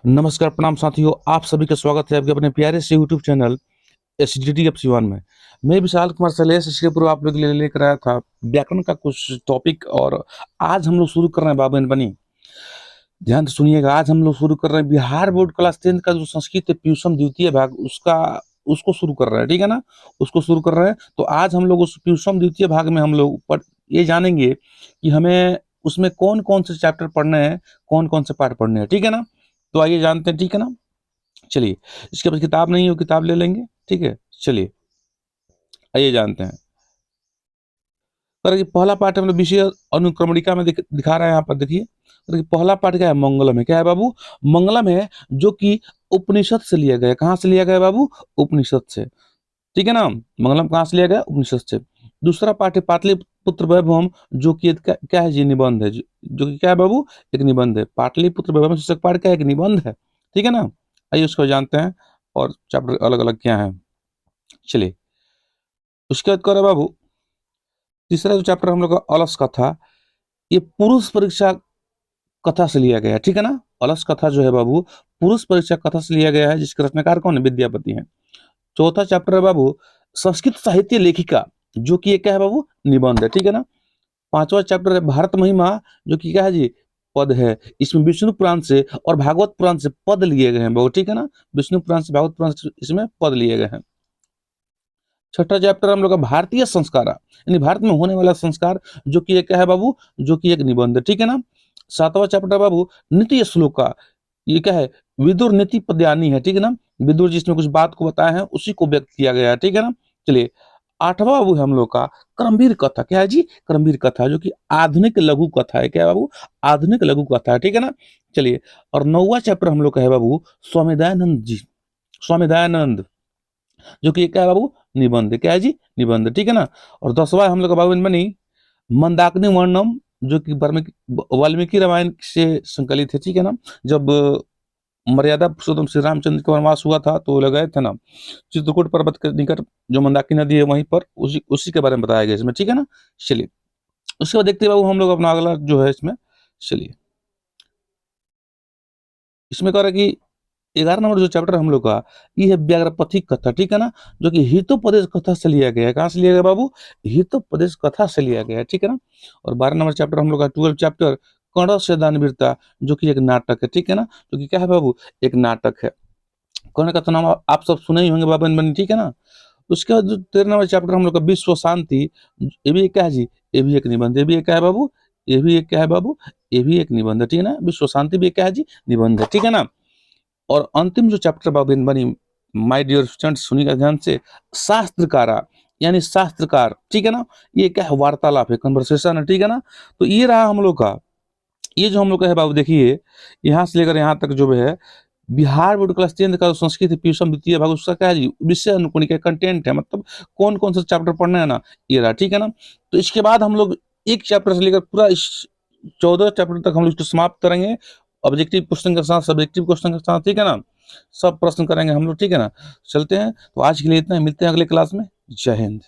नमस्कार, प्रणाम साथियों, आप सभी का स्वागत है आपके अपने प्यारे से YouTube channel SDT F Siwan में। मैं विशाल कुमार सलेस इसके पूर्व आप लोग के लिए लेकर आया था व्याकरण का कुछ टॉपिक। और आज हम लोग शुरू कर रहे हैं बाबू बनी, ध्यान से सुनिएगा। आज हम लोग शुरू कर रहे हैं बिहार बोर्ड क्लास 10 का जो संस्कृत है प्यूसम द्वितीय भाग, उसको शुरू कर रहे हैं, ठीक है ना। उसको शुरू कर रहे हैं, तो आज हम लोग उस प्यूसम द्वितीय भाग में हम लोग ये जानेंगे कि हमें उसमें कौन कौन से चैप्टर पढ़ने हैं, कौन कौन से पार्ट पढ़ने हैं, ठीक है ना। तो आइए जानते हैं, ठीक है ना। चलिए, इसके पास किताब नहीं हो, किताब ले लेंगे, ठीक है। चलिए आइए जानते हैं। कि पहला पाठ हम लोग विषय अनुक्रमणिका में दिखा रहा है, यहाँ पर देखिए। कि पहला पाठ क्या है, मंगलम है। क्या है बाबू, मंगलम है, जो कि उपनिषद से लिया गया। कहाँ से लिया गया बाबू, उपनिषद से, ठीक है ना। मंगलम कहाँ से लिया गया, उपनिषद से। दूसरा पाठ है पाटलिपुत्र वैभवम, जो कि क्या है जी, निबंध है। जो कि क्या है बाबू, एक निबंध है। पाटलिपुत्र वैभवम शीर्षक पाठ क्या है, एक निबंध है, ठीक है ना। आइए उसको जानते हैं और चैप्टर अलग अलग क्या है। चलिए, उसके बाद कर बाबू तीसरा जो चैप्टर हम लोग का अलस कथा, ये पुरुष परीक्षा कथा से लिया गया है, ठीक है ना। अलस कथा जो है बाबू, पुरुष परीक्षा कथा से लिया गया है, जिसके रचनाकार कौन है, विद्यापति हैं। चौथा चैप्टर है बाबू संस्कृत साहित्य लेखिका, जो कि ये क्या है बाबू, निबंध है, ठीक है ना। पांचवा चैप्टर है भारत महिमा, जो कि क्या है जी, पद है। इसमें विष्णु पुराण से और भागवत पुराण से पद लिए गए हैं बाबू, ठीक है ना। विष्णु पुराण से भागवत पुराण से इसमें पद लिए गए हैं। छठा चैप्टर हम लोग का भारतीय संस्कार, यानी भारत में होने वाला संस्कार, जो कि एक क्या है बाबू, जो कि एक निबंध, ठीक है ना। सातवां चैप्टर बाबू नीति श्लोका, ये क्या है, विदुर नीति पद्यानी है, ठीक है ना। विदुर जिसमें कुछ बात को बताया है, उसी को व्यक्त किया गया है, ठीक है ना। चलिए, आठवां बाबू है हम लोग का क्रमवीर कथा। क्या है जी, क्रमवीर कथा, जो कि आधुनिक लघु कथा है। क्या है बाबू, आधुनिक लघु कथा है, ठीक है ना। चलिए, और नौवां चैप्टर हम लोग का है बाबू स्वामी दयानंद जी, स्वामी दयानंद, जो कि क्या है बाबू, निबंध। क्या है जी, निबंध, ठीक है ना। और 10वां हम लोग का बाबू बनी मंदाकिनी वर्णम, जो कि वाल्मीकि रामायण से संकलित है, ठीक है ना। जब मर्यादा पुरुषोत्तम श्री रामचंद्र का वनवास हुआ था, तो लगाए थे ना चित्रकूट पर्वत के निकट, जो मंदाकिनी नदी है वहीं पर, उसी उसी के बारे में बताया गया इसमें, ठीक है ना। चलिए, उसके बाद देखते हैं बाबू हम लोग अपना अगला जो है इसमें। चलिए, इसमें कह रहा है कि 11 नंबर जो चैप्टर हम लोग का, ये है व्याघ्रपथिक कथा, ठीक है ना। जो कि हितोपदेश कथा से लिया गया है। कहाँ से लिया गया बाबू, हितोपदेश कथा से लिया गया है, ठीक है ना। और 12 नंबर चैप्टर हम लोग का 12 चैप्टर कर्ण से दानवीरता, जो कि एक नाटक है, ठीक है ना। जो कि क्या है बाबू, एक नाटक है। कर्ण का तो नाम आप सब सुने ही होंगे बाबा बनी, ठीक है ना। उसके बाद जो 13 नंबर चैप्टर हम लोग का विश्व शांति, ये भी एक क्या है जी, ये भी एक निबंध। ये भी एक क्या है बाबू, ये भी एक क्या है बाबू, ये भी एक निबंध है, ठीक है ना। विश्व शांति भी एक क्या है जी, निबंध है, ठीक है ना। और अंतिम जो चैप्टर बाबू बनी, माय डियर स्टूडेंट सुनिएगा ध्यान से, शास्त्रकारा, यानी शास्त्रकार, ठीक है ना। ये क्या है, वार्तालाप है, कन्वर्सेशन है, ठीक है ना। तो ये रहा हम लोग का, ये जो हम लोग का है बाबू, देखिए यहाँ से लेकर यहाँ तक जो है बिहार बोर्ड क्लास 10 का संस्कृत पीयूषम द्वितीय भाग, उसका क्या है जी, विषय अनुकोणिका कंटेंट है, मतलब कौन कौन सा चैप्टर पढ़ना है ना, ये रहा, ठीक है ना। तो इसके बाद हम लोग एक चैप्टर से लेकर पूरा इस 14 चैप्टर तक हम लोग इसको समाप्त करेंगे, ऑब्जेक्टिव क्वेश्चन के साथ, सब्जेक्टिव क्वेश्चन के साथ, ठीक है ना। सब प्रश्न करेंगे हम लोग, ठीक है ना। चलते हैं, तो आज के लिए इतना ही, मिलते हैं अगले क्लास में। जय हिंद।